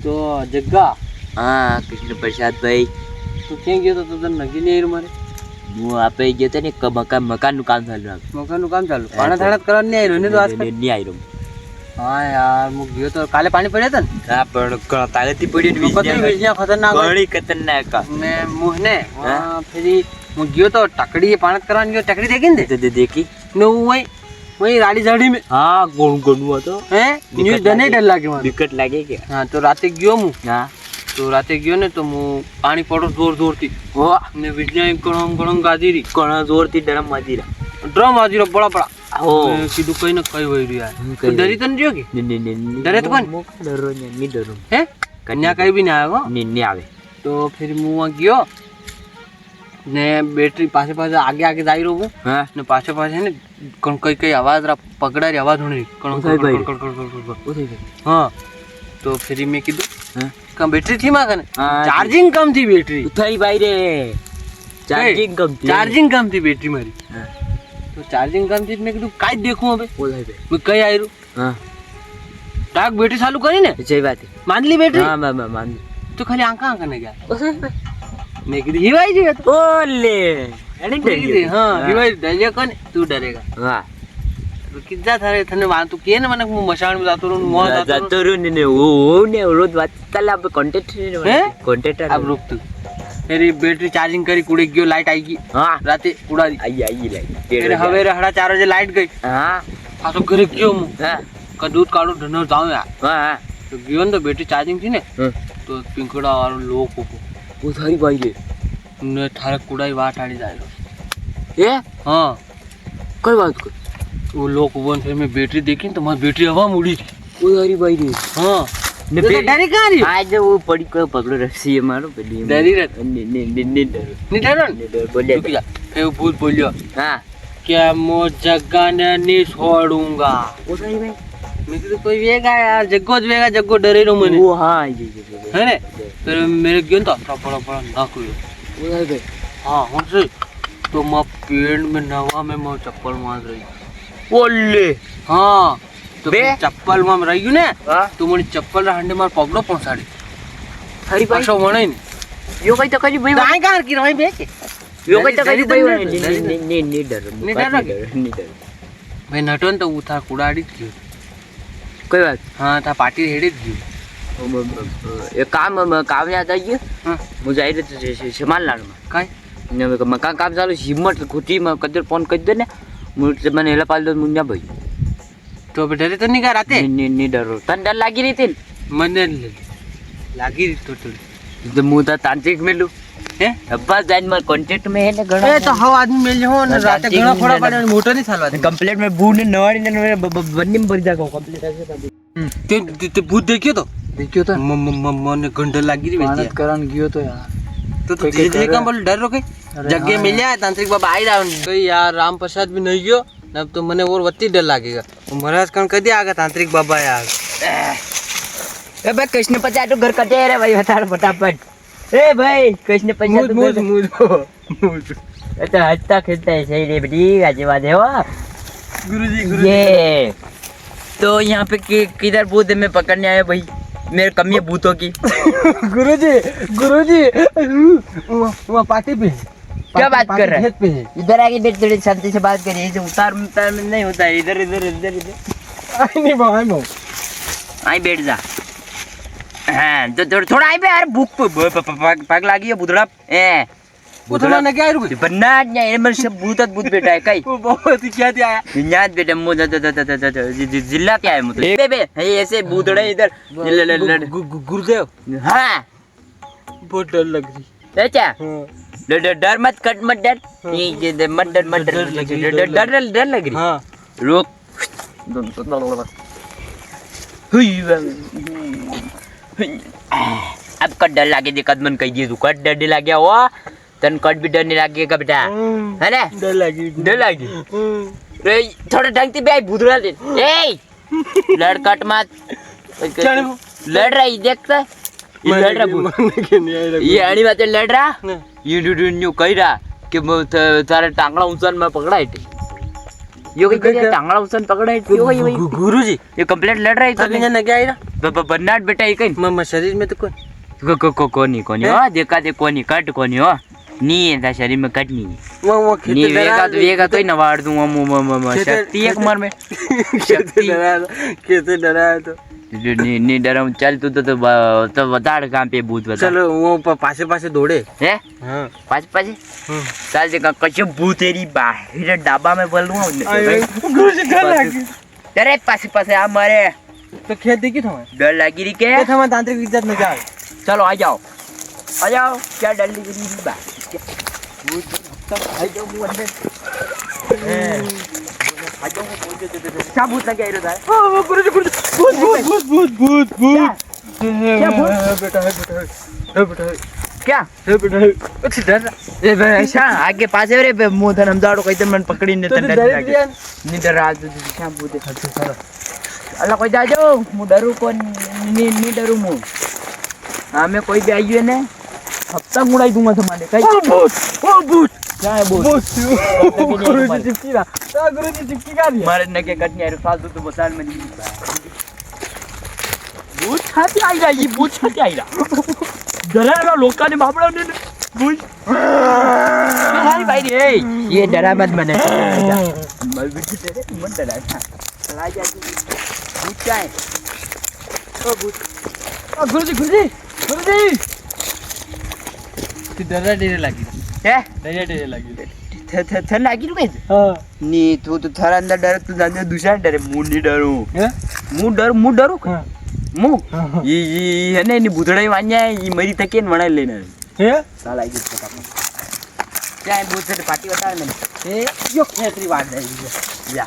તો જગ્ગા હા કૃષ્ણ પ્રસાદ ભાઈ તું ક્યાં ગયો તો તને નક્કી નહીં આવ્યું મારે હું આપણે ગયો તો ને મકાનનું કામ ચાલુ મકાનનું કામ ચાલુ પાણા થાળા કરવા નહીં આવ્યું ને તો આજ નહીં આવ્યું હા યાર હું ગયો તો કાલે પાણી પડ્યા હતા ને હા પણ તાગતી પડી ખતરનાક ઘણી ખતરનાક ને મુહ ને ફરી હું ગયો તો ટકડી પાણી કરવાની ગયો ટકડી દેખી ને દેખી ને હું વही રાડી ઝાડી में हाँ गोणू હતો હે ન્યૂઝ ડને ડર લાગે મને વિકેટ લાગે કે હા તો રાતે ગયો હું હા તો રાતે ગયો ને તો હું પાણી પડો જોર થી હો ને વીજળી ગણમ ગાદી રી ઘણા જોરથી ડરમ વાજી ડ્રમ વાજી રો બડા બડા હો સીધું કઈ ને કઈ વઈ રહ્યું યાર તો ડરી તો ન રહ્યો કે ડરે તો કોણ ડરો ને ની ડરો હે કન્યા કઈ બી ના આવ્યો ની આવે તો ફિર હું વहाँ ગયો ને બેટરી પાછે આગે જાય રહ્યો હું હા ને પાછે ને કઈ અવાજ પગડારી અવાજ હોણી હા તો ફિર મેં કીધું કમ બેટરી थी मां कने चार्जिंग कम थी बैटरी ઉથારી ભાઈ રે चार्जिंग कम थी बैटरी मारी तो चार्जिंग कम थी मैं कीधु काई देखूं હવે બોલાય ભાઈ मैं कई आयरू हां डाक बैटरी चालू करी ने जय बात मान ली बैटरी हां मान ली तो खाली आंका ने गया मैं कीधु हिवाई जी तो ओले एनी डरी हां हिवाई डरे कोने तू डरेगा हां कितना थारे थने वां तू के ने મને હું મશાણ માં જાતો રહું મોં જાતો રહું ને ઓ ને રોજ વાત કાલે આપણે કોન્ટેક્ટ હે કોન્ટેક્ટ अब रुक तू मेरी बैटरी चार्जिंग करी कूड़े गयो लाइट आई गई हां राते उड़ारी आई लाइट फिर हवेरे 4:30 बजे लाइट गई हां आ तो घरे गयो मु हां का दूध काढो धनो जाऊं यार हां तो गयो ने तो बैटरी चार्जिंग थी ने तो पिंकड़ा वालो लोक वो थारी भाई रे ने थारे कूड़ाई वाट आड़ी जायलो ए हां कोई बात को वो लोक वन फिर मैं बैटरी देखी तो मैं बैटरी हवा में उड़ी वो थारी भाई रे हां ने तो डरी कहां रही आज वो पड़ी को पकड़ो रस्सी है मारो पेली डरी रे ने डरो नहीं डरो ने डर बोले रुक जा फिर भूत बोलियो हां क्या मो जग्गा ने नहीं छोड़ूंगा वो थारी भाई मैं तो कोई वेगा यार जग्गो डरे रो मने वो हां जी है ने फिर मेरे गेंद तो बड़ा ना कोई वो थारी भाई हां हूं से तो मैं पेड़ में नवा में मैं चप्पल मार रही ओले हां तो बे चप्पल में रही ने हां तो मोरी चप्पल हांडे मार पगड़ो पहुंचाड़ी थारी भाई पाछो वणे ने यो कई तो करी भाई काय कार की रही बे के यो कई तो करी भाई नहीं डर भाई नटन तो उठा कुडाड़ी गयो कोई बात हां था पार्टी हेडी गयो एक काम याद आई गयो हां मुझे आई रे सामान लाने में काय ने मकान काम चालू हिम्मत खुटी में कदर फोन कर दे ने मुझे मैंने हेला पाल दो मुन्या भाई तो डरे तो नहीं का राते नहीं डरो तन डर लागी रही थी मने लागी तो तो मुदा तांत्रिक मिलू है अब्बा जाइन मार कांटेक्ट में है ने घणो ए तो हव आदमी मिल जो ने राते घणो फोड़ा पड़े मोटो नहीं सालवा कंप्लीट में बू ने नवाड़ी ने बन्नी में भर जागो कंप्लीट ऐसे ते भूत देखियो तो मन गंडर लागी रही मेहनत करन गयो तो यार तो धीरे काम बोल डर रो के जग्गे मिल जाए तांत्रिक बाबा आई जाओ कोई यार राम प्रसाद भी नहीं गयो अब तो मने और वत्ती डर लागेगा महाराज कौन कदी आगा तांत्रिक बाबा यार ए भाई कृष्ण प्रसाद तो घर कटे रे भाई बता फटाफट ए भाई कृष्ण प्रसाद मुझ ये तो हंसता खेलता है सही रे बेटी आजी बात है वो गुरुजी ये तो यहाँ पे किधर भूत में पकड़ने आए भाई मेरे कमी है भूतों की गुरुजी वहाँ पार्टी पे क्या बात कर रहा पे है इधर आके बैठ थोड़ी शांति से बात करिए जो उतार में नहीं होता है इधर नहीं भाई आई बैठ जा हाँ तो थोड़ा आई पे यार भूख पग लगी है बुधड़ा ए बुधड़ा ने क्या रुक बनना नहीं मेरे सब भूत बेटा है कई वो बहुत क्या दिया याद बेटा मुझे जिला क्या है मुझे बे ऐसे भूतड़े इधर गुरुदेव हाँ बहुत डर लग रही अच्छा डर मत कट मत डर ये मत डर लग रही हाँ रोक अब कट डर लागे देखत मन कही दिए तू कट डर लागे हो तन कट भी डर नहीं लागेगा बेटा है ना डर लगी रे थोड़ा ढंग से भाई भूतड़ा दे ए लड़कट मत लड़ रही देखता ये लड़ रहा ये आनी बातें लड़ रहा ये न्यू कही रहा कि तारे टांगड़ा ऊंचा में पकड़ा है यो कहीं कहीं टांगड़ा उसन पकड़ा है यो कहीं वही गुरुजी ये कंप्लीट लड़ रहा है तभी तो ना क्या आया बन्नाट बेटा ये कहीं मम्मा शरीर में तो कोई कोनी हो देखा दे कोनी कट कोनी हो नी है शरीर में कट नहीं वो नी वेगा तो ही नवाड़ दूंगा मुंह शक्ति एक मर में शक्ति कैसे डराया तो नी डरा चल तू तो बता काम पे भूत बता चलो वो पासे पासे दौड़े है हाँ पास पास चल देखा कच्चे भूत तेरी बाहर डाबा में बोल दूंगा गुरुजी डर लगी तेरे पास पास आ मरे तो खेत देखी था मैं डर लगी रही के था तांत्रिक इज्जत में क्या चलो आ जाओ क्या डर लगी रही बा आ जाओ मुंह अंदर आ जाओ क्या भूत लगे इधर है वो गुरुजी भूत क्या भूत बेटा है क्या कुछ डर ए ऐसा आगे पास है रे मुंह धन हम दाड़ो कहीं मन पकड़ी ने तो डर गया नहीं डर आज क्या भूत है अल्लाह कोई जा जाओ मु डरू कौन नहीं डरू मु हमें कोई भी आई है ना अब तक उड़ाई दूंगा तुम्हारे कहीं ओ भूत क्या है भूत गुरुजी चिपकी रहा गुरुजी चिपकी का दिया मारे न के कटनी है फालतू तो बता में नहीं भूत खाती आई रहा ये भूत खाती आई रहा डरा रहा लोका ने बाबड़ा ने भूत भाई भाई रे ये डरा मत मने मर बिट्टू तेरे मन डरा चला जा भूत क्या है ओ भूत गुरुजी डरे लगी है डरे लगी थे लागी रू कैसे हाँ नहीं तू तो थारा अंदर डर तू जाने दूसरा डरे मुंह नहीं डरू हैं मुंह डरू हाँ मुंह ये है ना नहीं भूतड़ाई मान्या है ये मरी तक न बना लेना हैं साला ये पता क्या है भूत से पार्टी बता मैंने ए यो खेतरी बात जाएगी या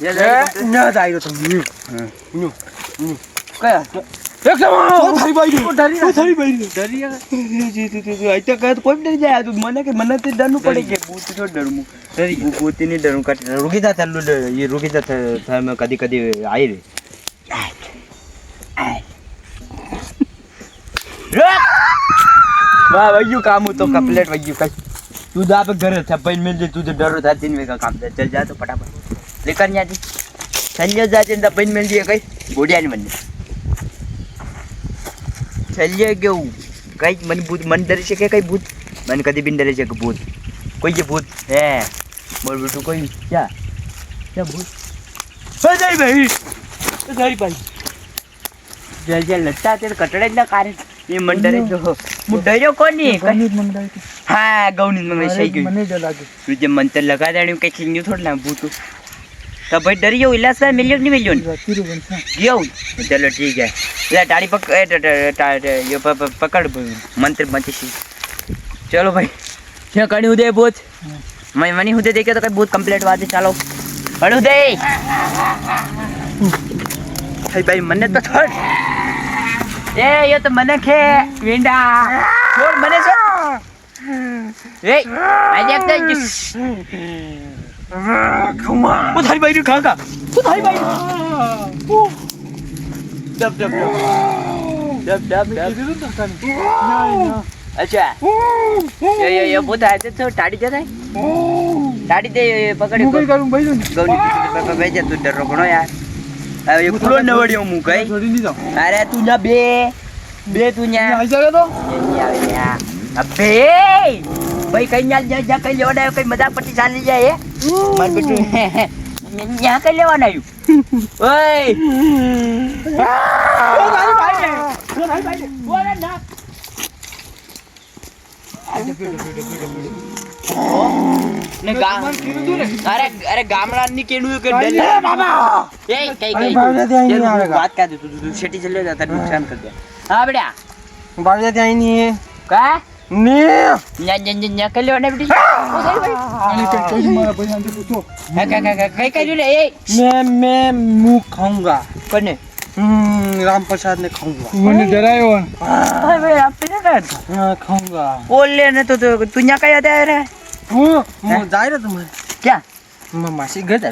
ये ना जाइयो तुम न्यू क्या वो थारी भाई डरी जी ऐसा कह तो कोई डर जाए तू मने ते डरनु पड़ेगे भूत तो डरू मु डरी भूत नहीं डरू कट रुकी जा चल ये रुकी जा था मैं कदी आई रे वाह भैया काम तो कंप्लीट भैया कल तू जा पे घर छप्पन मिल जे तू तो डर था 3 का काम चल जा तो फटाफट लेकर जा जी संजय जाते छप्पन मिल दिए कई बोडिया नहीं बनने चलिए क्यों कई मन भूत मन डरे से कई भूत मन कभी भी डरे से भूत कोई ये भूत है बोल बेटू कोई क्या भूत नहीं भाई थारी भाई जल लगता तेरे कटड़े ना कारण ये मन डरे जो मुडयो कौन नहीं हाँ गौनी मंगल सही क्यों मने डर लगी तुझे मंत्र लगा देने के खिलनी थोड़ा ना भूत तब भाई डरियो इलाज से मिलियन नहीं मिलियन क्यों चलो ठीक है ले टाड़ी ये पकड़ मंत्र मंत्र चलो भाई क्या कड़ी उदय भूत मैं मनी उदय देखे तो कहीं भूत कंप्लीट बात है चलो कड़ी उदय भाई मन्ने तो छोड़ ए ये तो मने खे विंडा छोड़ मने से ए आई देखते वो थारी भाई कहाँ का वो थारी भाई डब अच्छा ये बहुत आए थे तो टाड़ी जाता है टाड़ी दे पकड़े मुझे करूं भाई गौनी भेजे तू डर रखो यार ये कुलो नवड़ियो मुंह कई छोड़ी नहीं जाऊं अरे तू ना बे तू ना ऐसा कर दो अबे भाई कहीं जा कहीं लेवाना है कहीं मजाक पट्टी चाल ली जाए मर बेटू यहाँ कहीं लेवाना यू ओए अरे गामडांनी केणू के बात क्या तू शेटी चले जाता नुकसान कर दिया हाँ बेटा बाहर जाते आई नहीं है का नहीं न्या कल वाला बेटी मैं मुंह खाऊंगा कौन राम प्रसाद ने खाऊंगा मैंने डराए हो भाई आप पे हाँ खाऊंगा बोल लेने तो तू न्या क्या याद आ रहा है वो जा रहा तुम्हारे क्या मैं मासी घर जा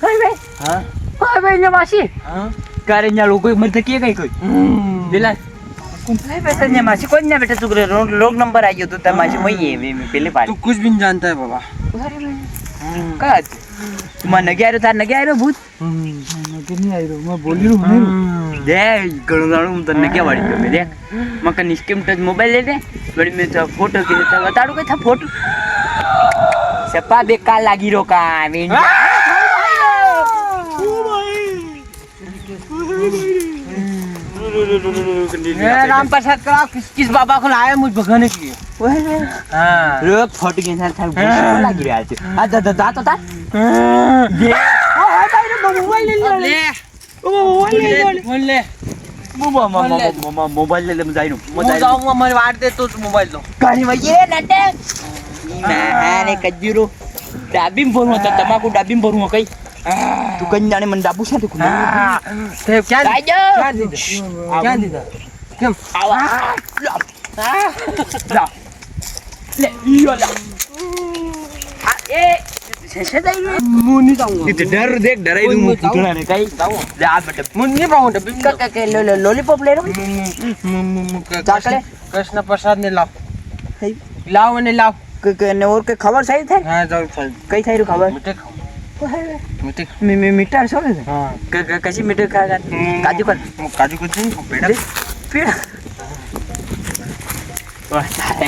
भाई हाँ भाई न्या मासी हाँ करे न्या लोग मत किए कहीं कोई दिला भाई वैसे न्या मासी कोई न्या बेटा तू लोग नंबर आई हो तो मासी वही है मैं पहले बार तू कुछ भी नहीं जानता है बाबा का तुम्हारा नगे आयो तार नगे आयो भूत नहीं आई मैं बोली रू नहीं दे गणगाणू तो नगे वाली तो मैं देख मका निस्किम टच मोबाइल ले दे बड़ी में तो फोटो के तो बताड़ू के था फोटो सपा बेकार लागी रो का वेंड राम प्रसाद करा किस बाबा को लाया मुझ भगाने के लिए हाँ रो फोटो के साथ थार भूत लागी रहा है आ दा दा तो ता ये मोबाइल ले फोन ले मोबाइल ले ले मैं जाइनु मैं जाऊंगा मैं वाट दे तो मोबाइल दो गाड़ी में ये नटे मैंने कज्जूरो डाबिम भरू होता तमाकू डाबिम भरू कई तू कहीं जाने मन डाबू से देखो ते क्या क्या दीदा क्यों आवा ला ले यो ला ए से जाई मुंह नहीं जाऊंगा इते डर देख डराई दूं मुंह फुटना ने कई ले आ बेटा मुंह नहीं पाऊंगा बिम का के लॉलीपॉप ले लो कृष्ण प्रसाद ने लाओ लाओ ने लाओ के ने और के खबर सही थे हां जाओ चल कई थाई खबर मिठे खाओ मिठे मीठा सो है हां कैसी मीठे खाएगा काजू कर काजू कुछ नहीं पेड़ा पेड़ा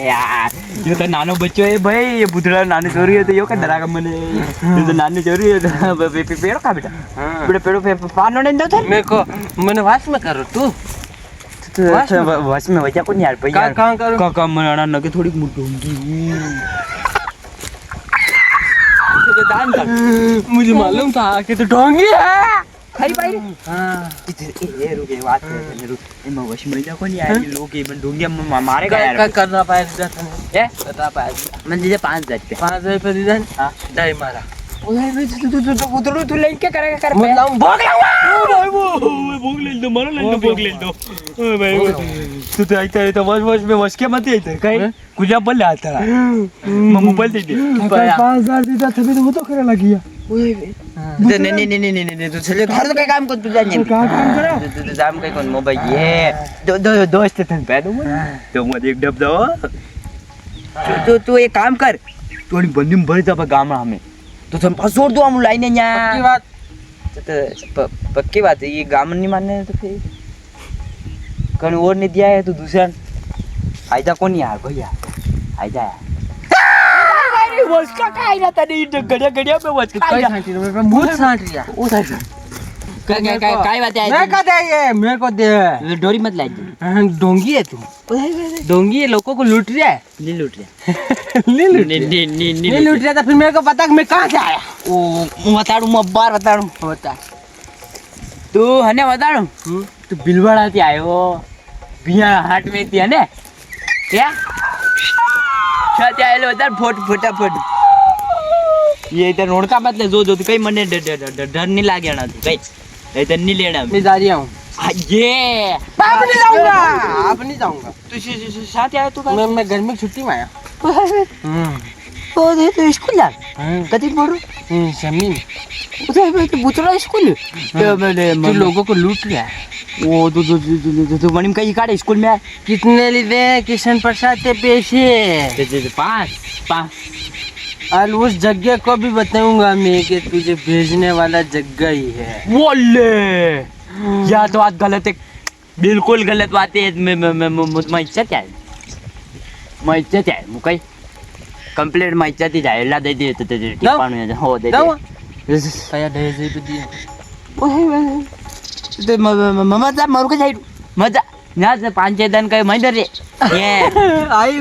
यार ये तो नानो बच्चो है भाई ये बुधड़ा नानी चोरी है तो यो का डरा का मने ये तो नानी चोरी है तो पेड़ खा बेटा बेटा पेड़ों पे पानो नहीं दो मेरे को मैंने वास में करो तू वास में वजह को नहीं यार भाई यार कहां करो का मना न के थोड़ी मुट्ठी होगी तो दान कर मुझे मालूम था कि तू ढोंगी है खाई भाई हां इधर ए रुके बात कर रुक ए मैं वश में को नहीं आए लोग ये बन ढूंढिया मारेगा यार क्या करना पाएगा तूने ए करना पाएगा मैं दीजिए 5,000 पे 5,000 पे दीदा हां डाई मारा ओए तू उधर तू लेके क्या करेगा कर मैं लाऊं भोग लाऊंगा ओ भाई वो भोग ले दो मारो ले दो भोग ले दो ओ भाई तू तो आई तो वश में वश के मत आई कहीं कुछ बोल आता मैं मोबाइल दे दे 5,000 दीदा तभी तो वो तो करे लगी नहीं तू चले घर का काम को तू जाने काम करा तू जाम का कौन मोबाइल ये दो दोस्त थे पैदो तो मुझे एक डब दो तू एक काम कर तोड़ी बंदी में भर जा गांव हमें तो तुम छोड़ दो हम लाइन पक्की बात तो पक्की बात है ये गांव नहीं मानने तो फिर कौन और नहीं दिया है तो दूसरा आइजा कौन यार भैया आइजा यार वस का काय रहता नहीं गड़िया पे वस का मैं बहुत सांट रिया ओ साइड काय बात है मैं कहता है ये मेरे को दे डोरी मत लाई डोंगी है तू डोंगी है लोगों को लूट रहा है नहीं लूट रहा नहीं लूट रहा था फिर मेरे को पता कि मैं कहां से आया ओ बताड़ू मैं बार बताड़ू बता तू हने बताड़ू तू बिलवाड़ा थी आयो बिया हाट में थी हने क्या छाते आएलो इधर फटाफट ये इधर रोड का मतलब जो कहीं मने डर नहीं लागे ना तू कहीं इधर नहीं लेना मैं जा रहा हूं ये आप नहीं जाऊंगा तू साथ आया तू मैं गर्मी की छुट्टी में आया ओ दे तो स्कूल जा कति पढ़ो जमीन उधर तो बुतरा स्कूल तू लोगों को लूट रहा है वो तो मणिम कहीं काटे स्कूल में कितने लिए किशन प्रसाद के पैसे 5 और उस जगह को भी बताऊंगा मैं कि तुझे भेजने वाला जगह ही है बोले या तो बात गलत है बिल्कुल गलत बात है मैं इज्जत है मैं इज्जत है मुकई कंप्लीट मैं इज्जत ही जाए ला दे दे तो टिपाणु हो दे दे क्या दहेज भी दिए तो मजा मरु के साइड मजा ना से 5-6 दिन का मंदिर रे ये आई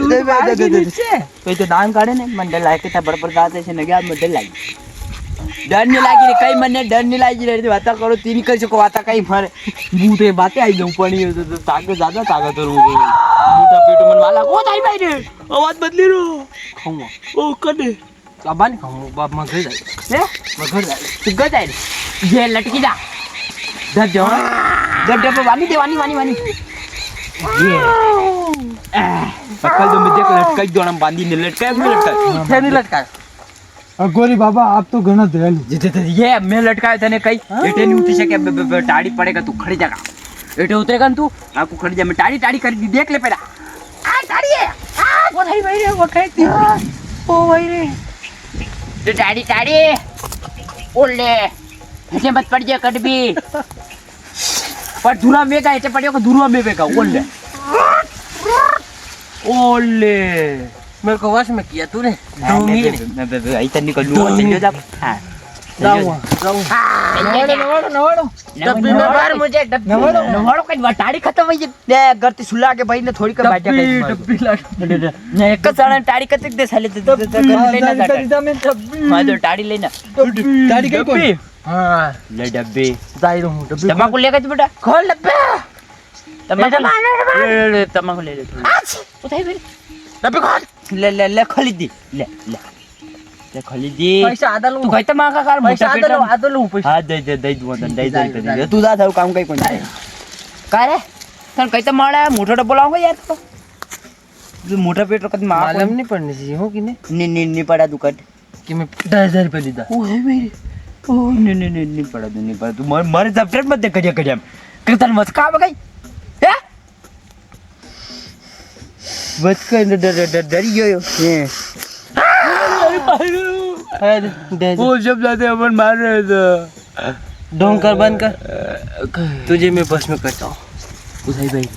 कोई तो दान काढे ने मंदिर लायक था बड़बड़ जाते से नगे मंदिर लागी डर नहीं लागी कई मने डर नहीं लागी रे बात करो तीन कर सको बात कई फर बूटे बातें आई जाऊं पड़ी तो ताकत ज्यादा ताकत रो मोटा पेट मन वाला ओ ताई भाई रे आवाज बदली रो खाऊंगा ओ कदे अब नहीं खाऊंगा बाप मैं घर जाए मैं घर जाए तू घर जाए ये लटकी जा डर जाओ डर वानी दे वानी ये पकड़ दो मुझे को लटकाई दो हम बांधी ने लटकाए नहीं लटका गोरी बाबा आप तो घना दयालु ये मैं लटकाया था ने कई एटे नहीं उठ सके टाड़ी पड़ेगा तू खड़ी जगह एटे उतरेगा तू आपको खड़ी जा मैं टाड़ी कर दी देख ले पहला आ टाड़ी है आ वो भाई रे वो कहती ओ भाई रे तो टाड़ी टाड़ी ओले ऐसे मत पड़ जाए कट भी पर धुरा में का ऐसे पड़ियो को धुरा में का ओले ओले मेरे को वश में किया तूने ढोंगी ने मैं इतना निकल लूँ चल जा हाँ जाऊँ नवाड़ो डब्बी में बार मुझे डब्बी नवाड़ो कहीं टाड़ी खत्म हुई है घर से सुला के भाई ने थोड़ी कर बैठा डब्बी लाग ने एक साला टाड़ी कतक दे साले तो लेना जाता मैं तो टाड़ी लेना गाड़ी के कोई हाँ ले डब्बे जाई रहूँ डब्बी तम्बाकू लेगा तू बेटा खोल डब्बे तम्बाकू ले ले उठाई फिर डब्बी खोल ले खोली दी ले खोली दी पैसा आधा लूँ तू कहता माँ का कार पैसा आधा लूँ पैसा हाँ दे दे तू जा था काम कहीं कोई नहीं का रे तन कहता मारा मोटा डब्बा लाऊंगा यार तो मोटा पेट रखत माँ मालूम नहीं पड़ने चाहिए हो कि नहीं नहीं पड़ा तू कट कि मैं 10,000 रुपये लीधा ओ है मेरी ओ नहीं पड़ा तू मर दफ्तर मत देख कजम कीर्तन मत काम गई है बच कर डरियो वो जब जाते अपन मार रहे थे ढोंग कर बंद कर तुझे मैं बस में करता हूँ उठाई भाई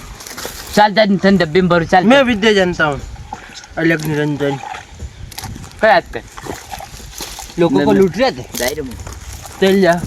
चल तन डब्बे में भरो चल मैं विद्या जानता हूँ अलग निरंजन क्या याद कर लोगों को लूट रहे थे दायरे में चल जा